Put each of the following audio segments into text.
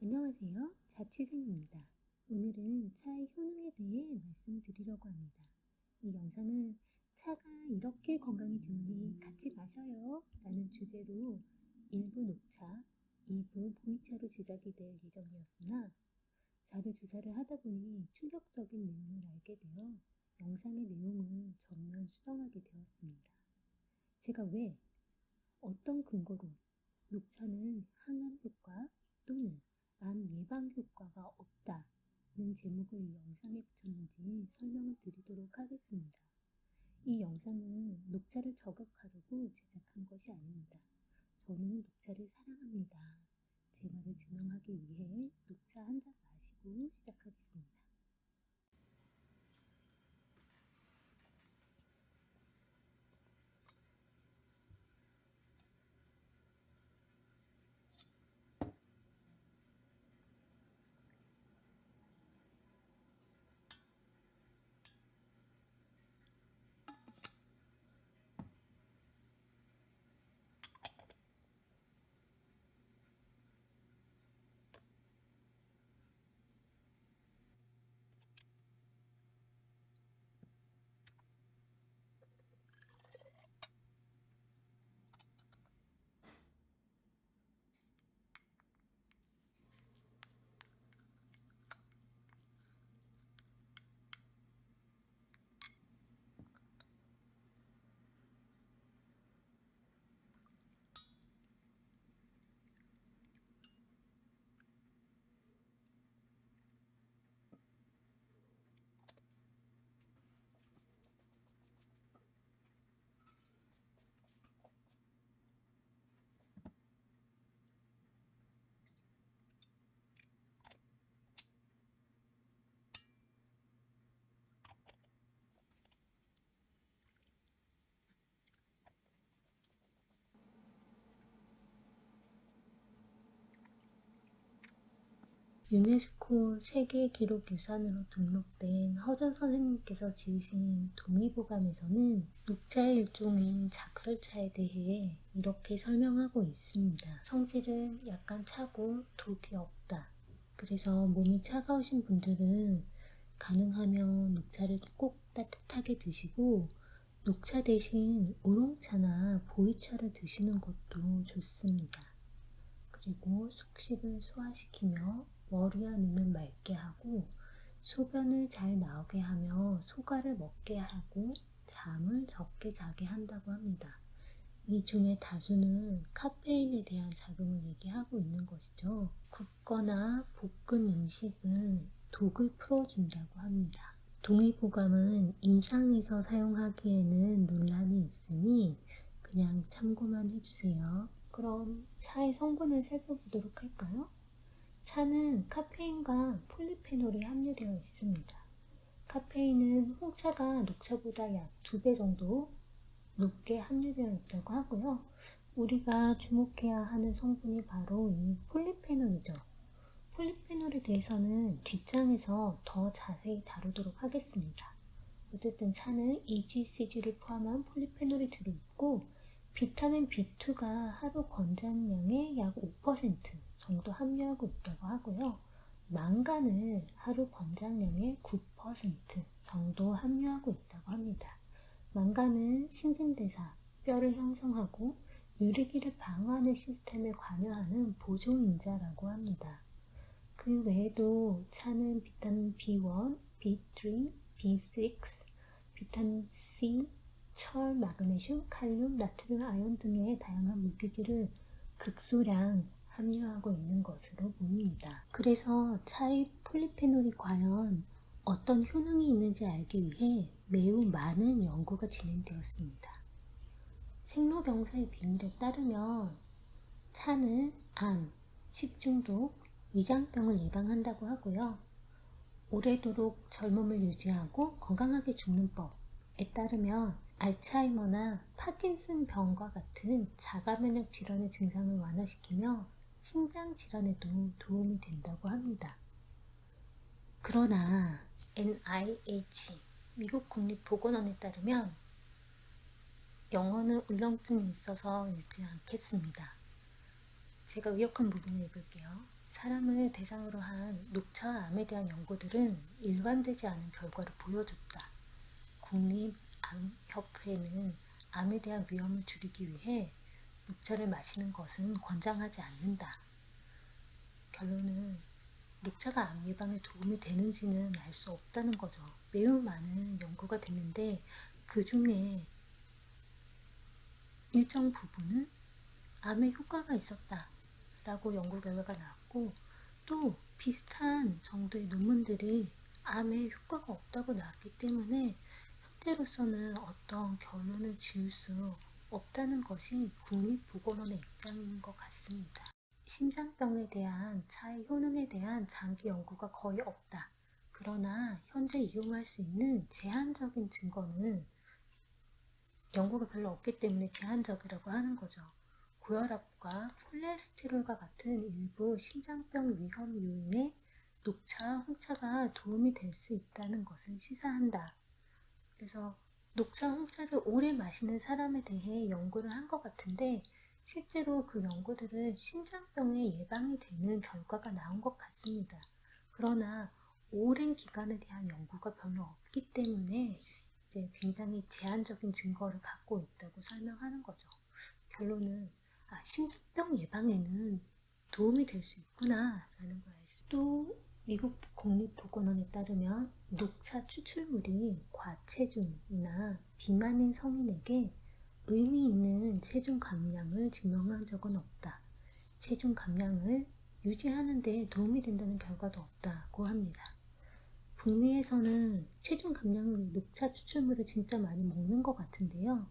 안녕하세요. 자취생입니다. 오늘은 차의 효능에 대해 말씀드리려고 합니다. 이 영상은 차가 이렇게 건강에 좋으니 같이 마셔요 라는 주제로 1부 녹차, 2부 보이차로 제작이 될 예정이었으나 자료 조사를 하다 보니 충격적인 내용을 알게 되어 영상의 내용을 전면 수정하게 되었습니다. 제가 왜, 어떤 근거로 녹차는 항암 효과 또는 암 예방 효과가 없다는 제목을 이 영상에 붙였는지 설명을 드리도록 하겠습니다. 이 영상은 녹차를 저격하려고 제작한 것이 아닙니다. 저는 녹차를 사랑합니다. 제 말을 증명하기 위해 녹차 한 잔 마시고 시작하겠습니다. 유네스코 세계기록유산으로 등록된 허전 선생님께서 지으신 동의보감에서는 녹차의 일종인 작설차에 대해 이렇게 설명하고 있습니다. 성질은 약간 차고 독이 없다. 그래서 몸이 차가우신 분들은 가능하면 녹차를 꼭 따뜻하게 드시고 녹차 대신 우롱차나 보이차를 드시는 것도 좋습니다. 그리고 숙식을 소화시키며 머리와 눈을 맑게 하고 소변을 잘 나오게 하며 소가를 먹게 하고 잠을 적게 자게 한다고 합니다. 이 중에 다수는 카페인에 대한 작용을 얘기하고 있는 것이죠. 굽거나 볶은 음식은 독을 풀어준다고 합니다. 동의보감은 임상에서 사용하기에는 논란이 있으니 그냥 참고만 해주세요. 그럼 차의 성분을 살펴보도록 할까요? 차는 카페인과 폴리페놀이 함유되어 있습니다. 카페인은 홍차가 녹차보다 약 2배 정도 높게 함유되어 있다고 하고요. 우리가 주목해야 하는 성분이 바로 이 폴리페놀이죠. 폴리페놀에 대해서는 뒷장에서 더 자세히 다루도록 하겠습니다. 어쨌든 차는 EGCG를 포함한 폴리페놀이 들어있고 비타민 B2가 하루 권장량의 약 5% 정도 함유하고 있다고 하고요. 망간을 하루 권장량의 9% 정도 함유하고 있다고 합니다. 망간은 신진대사, 뼈를 형성하고 유리기를 방어하는 시스템에 관여하는 보조인자라고 합니다. 그 외에도 차는 비타민 B1, B3, B6, 비타민 C, 철, 마그네슘, 칼륨, 나트륨, 아연 등의 다양한 물기질을 극소량 함유하고 있는 것으로 보입니다. 그래서 차의 폴리페놀이 과연 어떤 효능이 있는지 알기 위해 매우 많은 연구가 진행되었습니다. 생로병사의 비밀에 따르면 차는 암, 식중독, 위장병을 예방한다고 하고요. 오래도록 젊음을 유지하고 건강하게 죽는 법에 따르면 알츠하이머나 파킨슨 병과 같은 자가면역 질환의 증상을 완화시키며 심장 질환에도 도움이 된다고 합니다. 그러나 NIH 미국 국립보건원에 따르면 영어는 울렁증이 있어서 읽지 않겠습니다. 제가 의역한 부분을 읽을게요. 사람을 대상으로 한 녹차 암에 대한 연구들은 일관되지 않은 결과를 보여줬다. 국립암협회는 암에 대한 위험을 줄이기 위해 녹차를 마시는 것은 권장하지 않는다. 결론은 녹차가 암 예방에 도움이 되는지는 알 수 없다는 거죠. 매우 많은 연구가 됐는데 그 중에 일정 부분은 암에 효과가 있었다라고 연구 결과가 나왔고, 또 비슷한 정도의 논문들이 암에 효과가 없다고 나왔기 때문에 현재로서는 어떤 결론을 지을 수 없다는 것이 국립보건원의 입장인 것 같습니다. 심장병에 대한 차의 효능에 대한 장기 연구가 거의 없다. 그러나 현재 이용할 수 있는 제한적인 증거는 연구가 별로 없기 때문에 제한적이라고 하는 거죠. 고혈압과 콜레스테롤과 같은 일부 심장병 위험 요인에 녹차, 홍차가 도움이 될 수 있다는 것을 시사한다. 그래서 녹차, 홍차를 오래 마시는 사람에 대해 연구를 한 것 같은데 실제로 그 연구들은 심장병의 예방이 되는 결과가 나온 것 같습니다. 그러나 오랜 기간에 대한 연구가 별로 없기 때문에 이제 굉장히 제한적인 증거를 갖고 있다고 설명하는 거죠. 결론은 심장병 예방에는 도움이 될 수 있구나 라는 걸 알 수. 또 미국 국립보건원에 따르면 녹차 추출물이 과체중이나 비만인 성인에게 의미 있는 체중 감량을 증명한 적은 없다. 체중 감량을 유지하는 데 도움이 된다는 결과도 없다고 합니다. 북미에서는 체중 감량을 녹차 추출물을 진짜 많이 먹는 것 같은데요.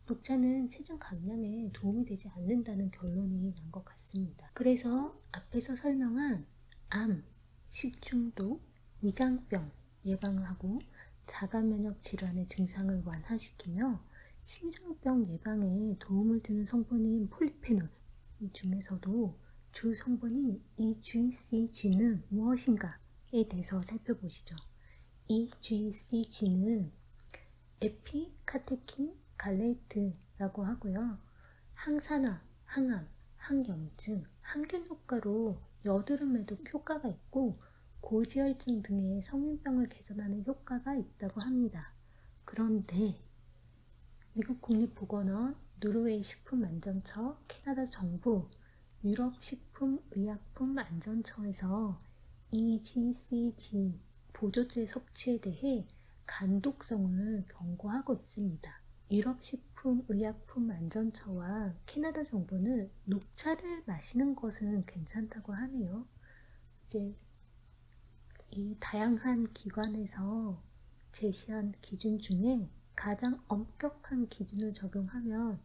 녹차는 체중 감량에 도움이 되지 않는다는 결론이 난 것 같습니다. 그래서 앞에서 설명한 암, 식중독, 위장병 예방하고 자가면역 질환의 증상을 완화시키며 심장병 예방에 도움을 주는 성분인 폴리페놀, 이 중에서도 주 성분인 EGCG는 무엇인가에 대해서 살펴보시죠. EGCG는 에피카테킨 갈레이트라고 하고요. 항산화, 항암, 항염증, 항균 효과로 여드름에도 효과가 있고 고지혈증 등의 성인병을 개선하는 효과가 있다고 합니다. 그런데 미국 국립보건원, 노르웨이 식품안전처, 캐나다 정부, 유럽 식품의약품안전처에서 EGCG 보조제 섭취에 대해 간독성을 경고하고 있습니다. 유럽식품의약품안전처와 캐나다 정부는 녹차를 마시는 것은 괜찮다고 하네요. 이제 이 다양한 기관에서 제시한 기준 중에 가장 엄격한 기준을 적용하면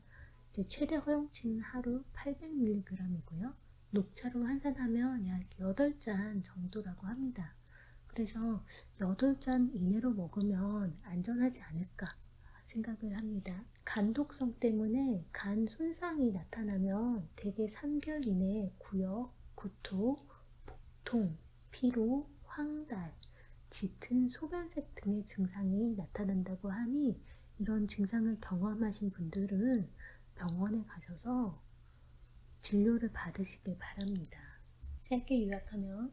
이제 최대 허용치는 하루 800mg이고요. 녹차로 환산하면 약 8잔 정도라고 합니다. 그래서 8잔 이내로 먹으면 안전하지 않을까 생각을 합니다. 간독성 때문에 간 손상이 나타나면 대개 3개월 이내에 구역, 구토, 복통, 피로, 황달, 짙은 소변색 등의 증상이 나타난다고 하니 이런 증상을 경험하신 분들은 병원에 가셔서 진료를 받으시길 바랍니다. 짧게 요약하면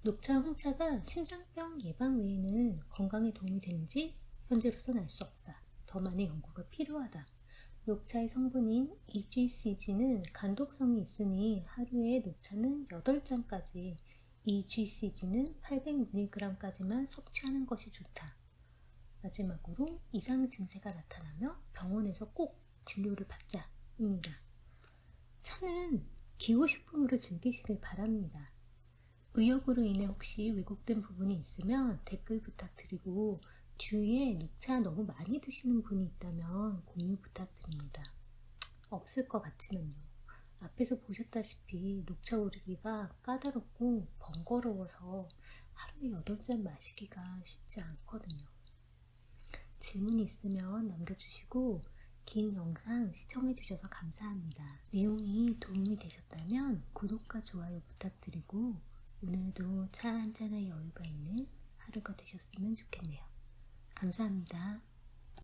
녹차, 홍차가 심장병 예방 외에는 건강에 도움이 되는지 현재로서는 알 수 없다. 더 많은 연구가 필요하다. 녹차의 성분인 EGCG는 간독성이 있으니 하루에 녹차는 8잔까지, EGCG는 800mg까지만 섭취하는 것이 좋다. 마지막으로 이상 증세가 나타나면 병원에서 꼭 진료를 받자입니다. 차는 기호식품으로 즐기시길 바랍니다. 의욕으로 인해 혹시 왜곡된 부분이 있으면 댓글 부탁드리고 주위에 녹차 너무 많이 드시는 분이 있다면 공유 부탁드립니다. 없을 것 같지만요. 앞에서 보셨다시피 녹차 우리기가 까다롭고 번거로워서 하루에 8잔 마시기가 쉽지 않거든요. 질문이 있으면 남겨주시고 긴 영상 시청해주셔서 감사합니다. 내용이 도움이 되셨다면 구독과 좋아요 부탁드리고 오늘도 차 한잔의 여유가 있는 하루가 되셨으면 좋겠네요. 감사합니다.